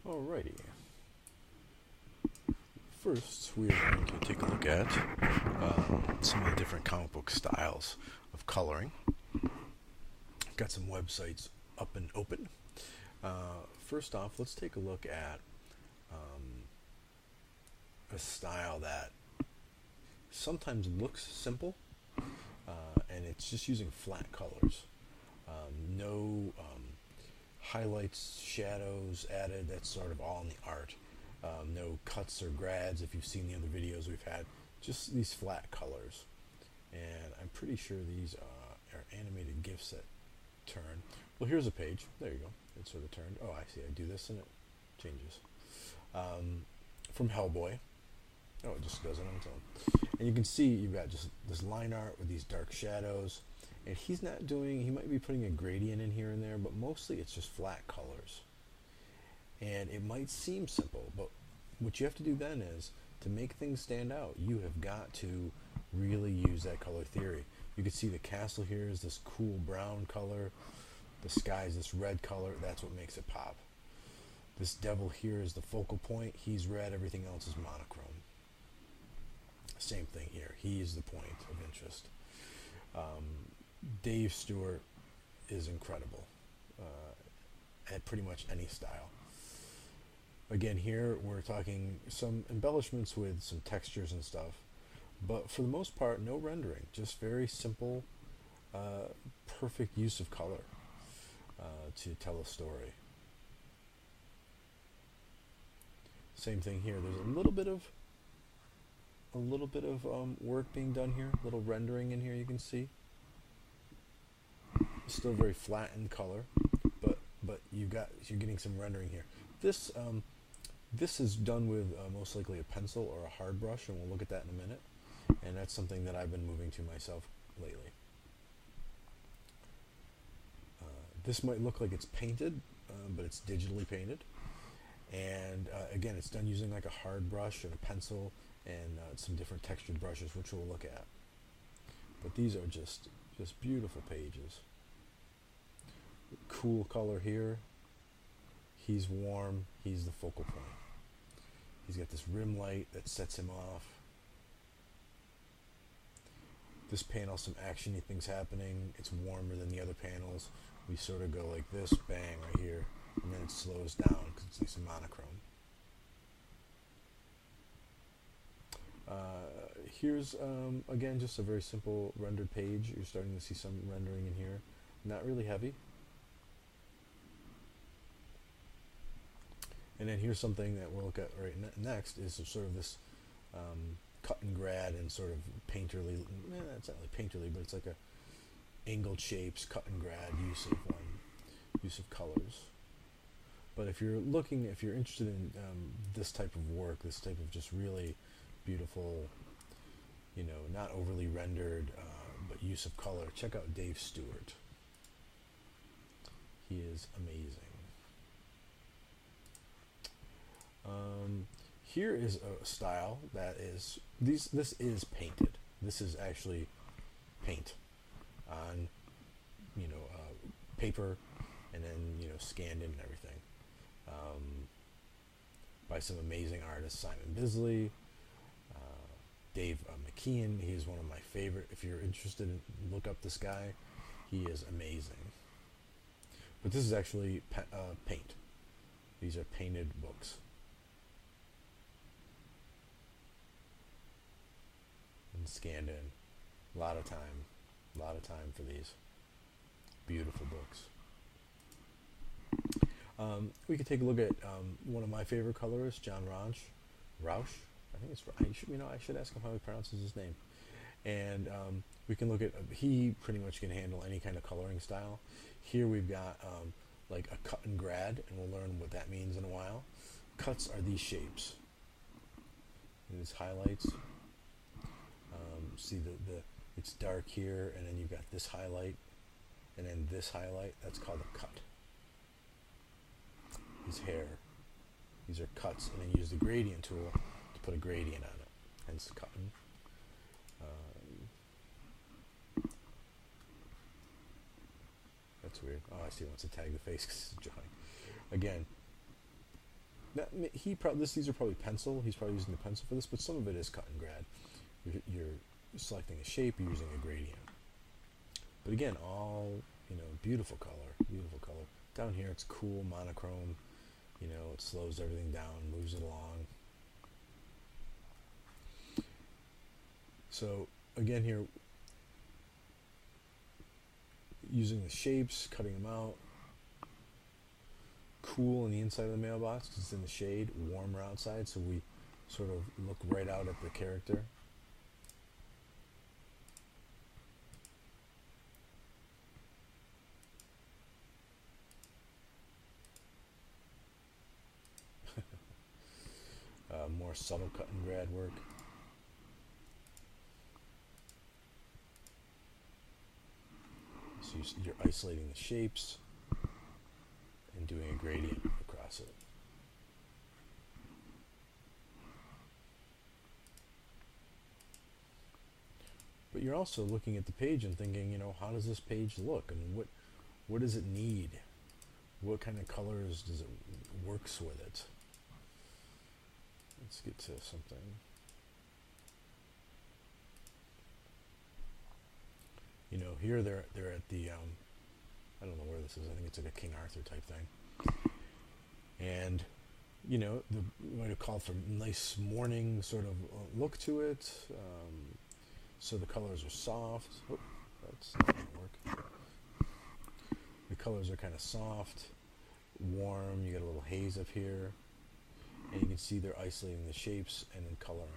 Alrighty. First, we are going to take a look at some of the different comic book styles of coloring. Got some websites up and open. First off, let's take a look at a style that sometimes looks simple, and it's just using flat colors. No highlights, shadows added. That's sort of all in the art. No cuts or grads if you've seen the other videos we've had. Just these flat colors. And I'm pretty sure these are animated GIFs that turn. Well, here's a page. There you go. It sort of turned. Oh, I see. I do this and it changes. From Hellboy. Oh, it just does it on its own. And you can see you've got just this line art with these dark shadows. And he's not doing, he might be putting a gradient in here and there, but mostly it's just flat colors. And it might seem simple, but what you have to do then is, to make things stand out, you have got to really use that color theory. You can see the castle here is this cool brown color. The sky is this red color. That's what makes it pop. This devil here is the focal point. He's red. Everything else is monochrome. Same thing here. He is the point of interest. Dave Stewart is incredible at pretty much any style. Again, here we're talking some embellishments with some textures and stuff, but for the most part, no rendering. Just very simple, perfect use of color to tell a story. Same thing here. There's a little bit of work being done here. A little rendering in here. You can see. Still very flat in color, but you're getting some rendering here. This is done with most likely a pencil or a hard brush, and we'll look at that in a minute. And that's something that I've been moving to myself lately. This might look like it's painted, but it's digitally painted. And again, it's done using like a hard brush and a pencil and some different textured brushes, which we'll look at. But these are just beautiful pages. Cool color here. He's warm. He's the focal point. He's got this rim light that sets him off. This panel, some actiony things happening. It's warmer than the other panels. We sort of go like this, bang, right here, and then it slows down because it's nice and monochrome. Here's, again, just a very simple rendered page. You're starting to see some rendering in here. Not really heavy. And then here's something that we'll look at right next is sort of this cut and grad and sort of painterly, it's not really painterly, but it's like a angled shapes, cut and grad use of colors. But if you're interested in this type of work, this type of just really beautiful, not overly rendered, but use of color, check out Dave Stewart. He is amazing. Here is a style that is, this is painted. This is actually paint on, paper, and then, scanned in and everything. By some amazing artists, Simon Bisley, Dave McKeon. He is one of my favorite. If you're interested in, look up this guy. He is amazing. But this is actually paint. These are painted books. And scanned in. A lot of time for these beautiful books. We could take a look at one of my favorite colorists, John Rauch. I think it's, I should ask him how he pronounces his name. And we can look at, he pretty much can handle any kind of coloring style. Here we've got like a cut and grad, and we'll learn what that means in a while. Cuts are these shapes. And these highlights. See it's dark here, and then you've got this highlight, and then this highlight. That's called a cut. His hair. These are cuts, and then use the gradient tool to put a gradient on it. Hence cutting. That's weird. Oh, I see. He wants to tag the face because it's drawing. Again, These are probably pencil. He's probably using the pencil for this, but some of it is cut and grad. You're selecting a shape, you're using a gradient. But again, all, beautiful color, beautiful color. Down here, it's cool, monochrome. It slows everything down, moves it along. So again here, using the shapes, cutting them out. Cool on the inside of the mailbox because it's in the shade, warmer outside, so we sort of look right out at the character. More subtle cut and grad work. So you're isolating the shapes and doing a gradient across it. But you're also looking at the page and thinking, how does this page look, and what does it need? What kind of colors does it works with it? Let's get to something. Here they're at the I don't know where this is. I think it's like a King Arthur type thing. And you might have called for a nice morning sort of look to it. So the colors are soft. Oh, that's not going to work. The colors are kind of soft, warm. You get a little haze up here. And you can see they're isolating the shapes and then coloring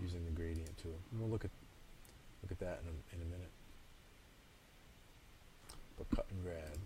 using the gradient tool. And we'll look at that in a minute. But cut and grad.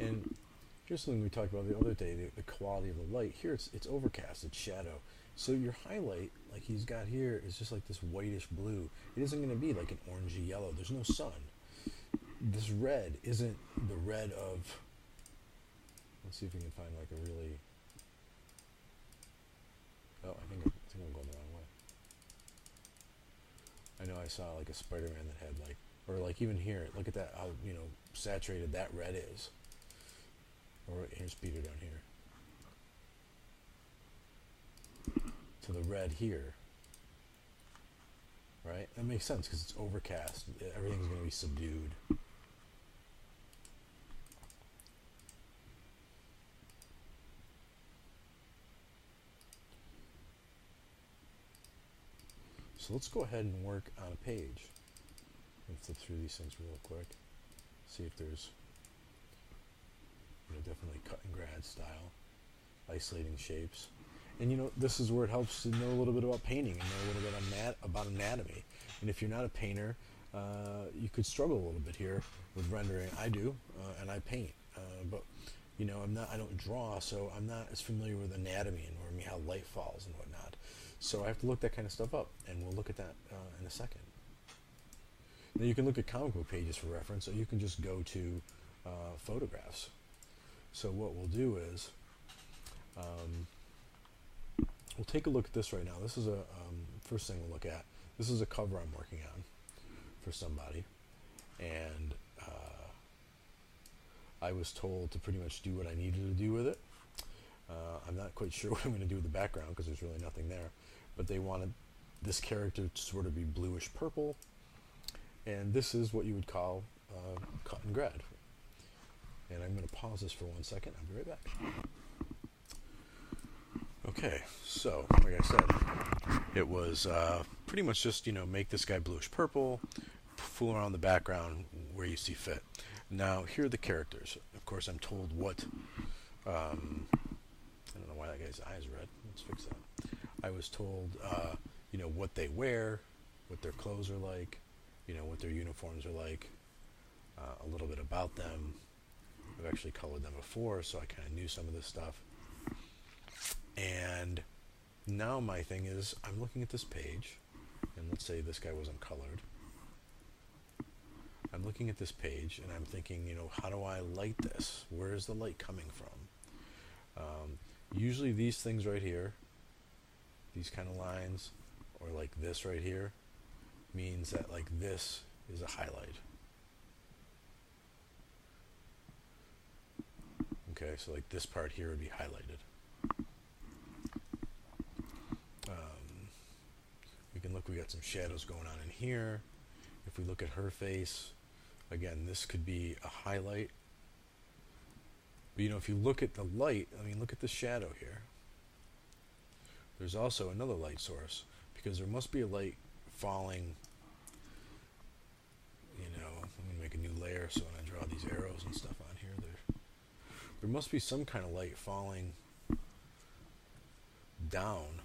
And here's something we talked about the other day, the quality of the light. Here it's overcast, it's shadow. So your highlight, like he's got here, is just like this whitish blue. It isn't going to be like an orangey yellow. There's no sun. This red isn't the red of... Let's see if we can find like a really... Oh, I think I'm going the wrong way. I know I saw like a Spider-Man that had like... Or like even here, look at that, how, saturated that red is. Or here's Peter down here. To the red here, right? That makes sense because it's overcast. Everything's going to be subdued. So let's go ahead and work on a page and flip through these things real quick. See if there's definitely cut and grad style, isolating shapes. And this is where it helps to know a little bit about painting and know a little bit about anatomy. And if you're not a painter, you could struggle a little bit here with rendering. I do, and I paint, but I don't draw, so I'm not as familiar with anatomy and how light falls and whatnot. So I have to look that kind of stuff up, and we'll look at that in a second. Now you can look at comic book pages for reference, or you can just go to photographs. So what we'll do is we'll take a look at this right now. This is a first thing we'll look at. This is a cover I'm working on for somebody, and I was told to pretty much do what I needed to do with it. I'm not quite sure what I'm going to do with the background because there's really nothing there, but they wanted this character to sort of be bluish purple, and this is what you would call cut and grad. And I'm going to pause this for 1 second. I'll be right back. Okay, so like I said, it was pretty much just make this guy bluish purple, fool around the background where you see fit. Now here are the characters. Of course, I'm told what. I don't know why that guy's eyes are red. Let's fix that. I was told what they wear, what their clothes are like, what their uniforms are like, a little bit about them. I've actually colored them before, so I kind of knew some of this stuff. And now my thing is, I'm looking at this page, and let's say this guy wasn't colored. I'm looking at this page, and I'm thinking, how do I light this? Where is the light coming from? Usually these things right here, these kind of lines, or like this right here, means that like this is a highlight. Okay, so like this part here would be highlighted. We can look, we got some shadows going on in here. If we look at her face, again, this could be a highlight. But you know, if you look at the light, I mean, look at the shadow here. There's also another light source, because there must be a light falling, you know, I'm going to make a new layer so when I draw these arrows and stuff on here, there must be some kind of light falling down,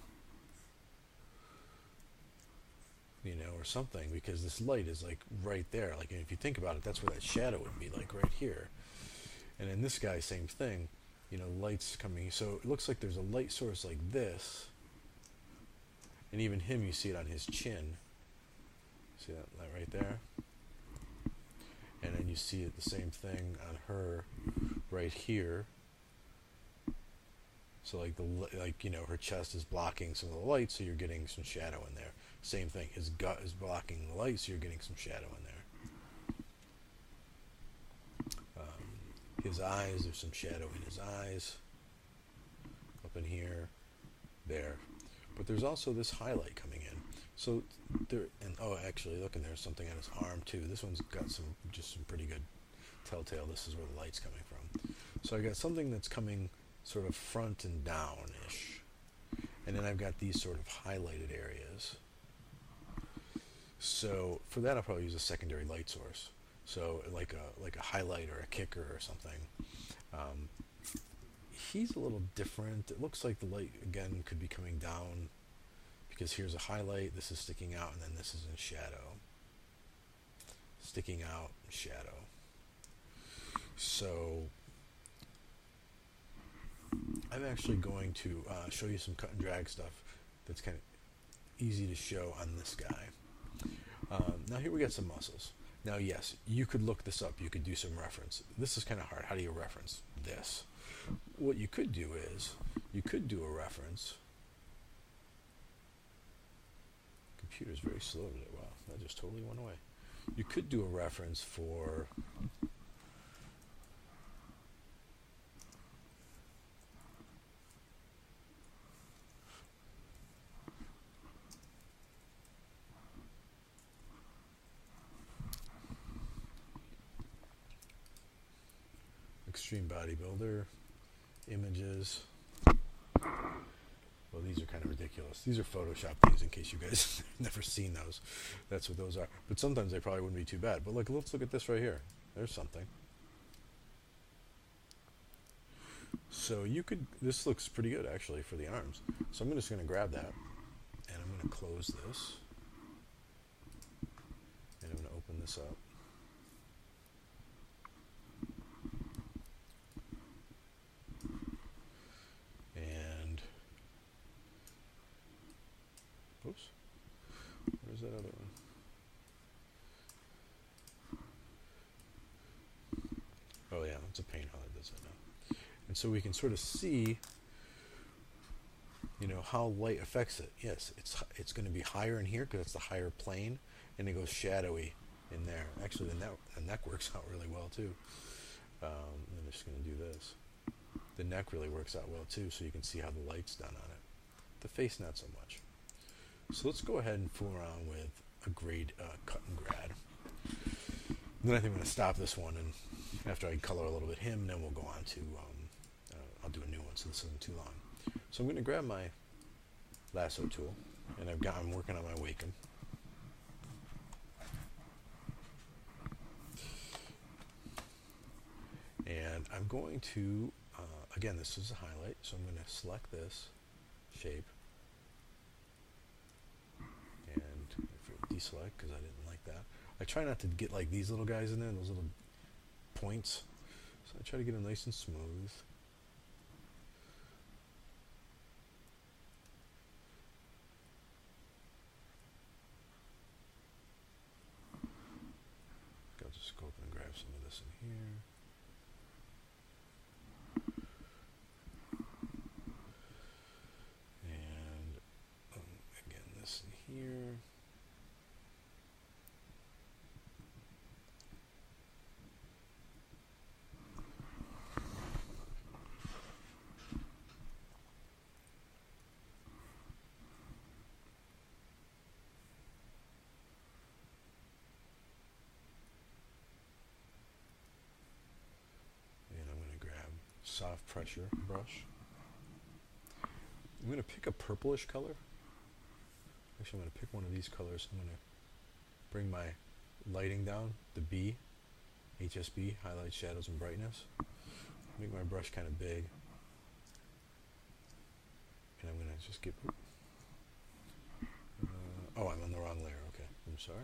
you know, or something, because this light is like right there. Like, if you think about it, that's where that shadow would be, like right here. And in this guy, same thing, you know, light's coming. So it looks like there's a light source like this, and even him, you see it on his chin. See that right there? And then you see it the same thing on her right here. So like you know, her chest is blocking some of the light, so you're getting some shadow in there. Same thing, his gut is blocking the light, so you're getting some shadow in there. His eyes, there's some shadow in his eyes. Up in here, there. But there's also this highlight coming in. So there, and oh, actually, look, and there's something on his arm too. This one's got some pretty good telltale. This is where the light's coming from. So I got something that's coming sort of front and down-ish, and then I've got these sort of highlighted areas. So for that, I'll probably use a secondary light source. So like a highlight or a kicker or something. He's a little different. It looks like the light again could be coming down, because here's a highlight, this is sticking out, and then this is in shadow. Sticking out, shadow. So I'm actually going to show you some cut and drag stuff that's kind of easy to show on this guy. Now here we got some muscles. Now yes, you could look this up, you could do some reference. This is kind of hard. How do you reference this? What you could do is, you could do a reference. Computer's very slow today. Wow, that just totally went away. You could do a reference for Extreme Bodybuilder, images. Well, these are kind of ridiculous. These are Photoshop things, in case you guys have never seen those. That's what those are. But sometimes they probably wouldn't be too bad. But look, let's look at this right here. There's something. So you could, this looks pretty good actually for the arms. So I'm just going to grab that, and I'm going to close this, and I'm going to open this up. And, oops, where's that other one? Oh yeah, it's a paint how it does it now. And so we can sort of see, you know, how light affects it. Yes, it's going to be higher in here because it's the higher plane, and it goes shadowy in there. Actually, the neck works out really well too. I'm just going to do this. The neck really works out well too, so you can see how the light's done on it. The face, not so much. So let's go ahead and fool around with a grade cut and grad. And then I think I'm going to stop this one, and after I color a little bit him, then we'll go on to, I'll do a new one so this isn't too long. So I'm going to grab my lasso tool, and I'm working on my Wacom. And I'm going to, again, this is a highlight, so I'm going to select this shape, and deselect because I didn't like that. I try not to get like these little guys in there, those little points, so I try to get them nice and smooth. I'll just go up and grab some of this in here. And again, this in soft pressure brush. I'm going to pick a purplish color. Actually, I'm going to pick one of these colors. I'm going to bring my lighting down, the B, HSB, highlight, shadows, and brightness. Make my brush kind of big. And I'm going to just get... oh, I'm on the wrong layer. Okay, I'm sorry.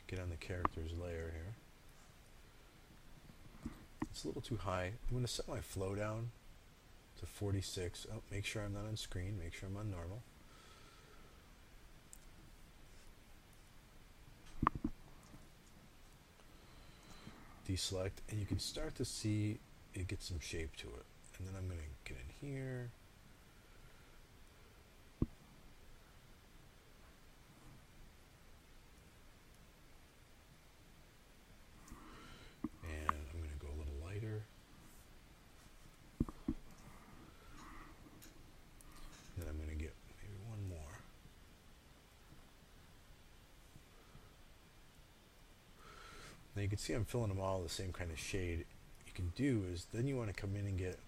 Get on the characters layer here. It's a little too high. I'm going to set my flow down to 46. Oh, make sure I'm not on screen. Make sure I'm on normal. Deselect, and you can start to see it get some shape to it. And then I'm going to get in here. And I'm going to go a little lighter. Then I'm going to get maybe one more. Now you can see I'm filling them all the same kind of shade. You can do is then you want to come in and get,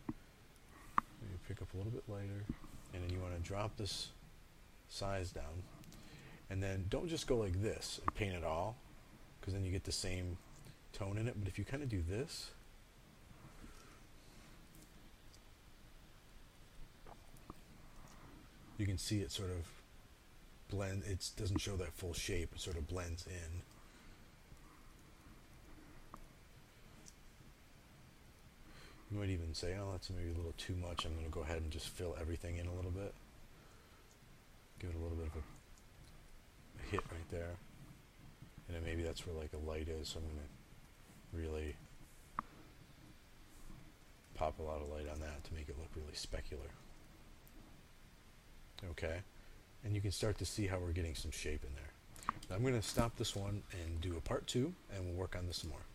maybe pick up a little bit lighter, and then you want to drop this size down, and then don't just go like this and paint it all, because then you get the same tone in it. But if you kind of do this, you can see it sort of blend. It doesn't show that full shape. It sort of blends in. You might even say, oh, that's maybe a little too much. I'm going to go ahead and just fill everything in a little bit. Give it a little bit of a hit right there. And then maybe that's where like a light is, so I'm going to really pop a lot of light on that to make it look really specular. Okay, and you can start to see how we're getting some shape in there. Now I'm going to stop this one and do a part 2, and we'll work on this some more.